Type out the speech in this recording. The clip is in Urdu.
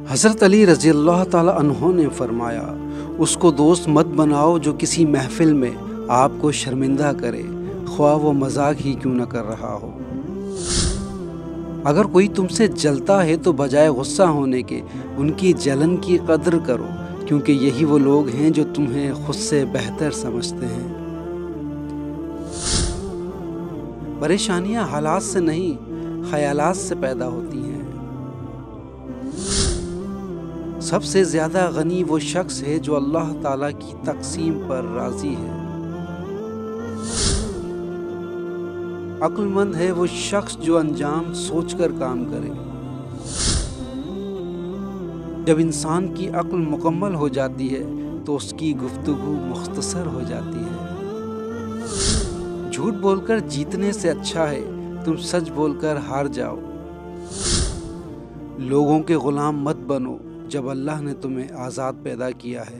حضرت علی رضی اللہ تعالی عنہ نے فرمایا، اس کو دوست مت بناؤ جو کسی محفل میں آپ کو شرمندہ کرے، خواہ وہ مذاق ہی کیوں نہ کر رہا ہو۔ اگر کوئی تم سے جلتا ہے تو بجائے غصہ ہونے کے ان کی جلن کی قدر کرو، کیونکہ یہی وہ لوگ ہیں جو تمہیں خود سے بہتر سمجھتے ہیں۔ پریشانیاں حالات سے نہیں، خیالات سے پیدا ہوتی ہیں۔ سب سے زیادہ غنی وہ شخص ہے جو اللہ تعالیٰ کی تقسیم پر راضی ہے۔ عقل مند ہے وہ شخص جو انجام سوچ کر کام کرے۔ جب انسان کی عقل مکمل ہو جاتی ہے تو اس کی گفتگو مختصر ہو جاتی ہے۔ جھوٹ بول کر جیتنے سے اچھا ہے تم سچ بول کر ہار جاؤ۔ لوگوں کے غلام مت بنو جب اللہ نے تمہیں آزاد پیدا کیا ہے۔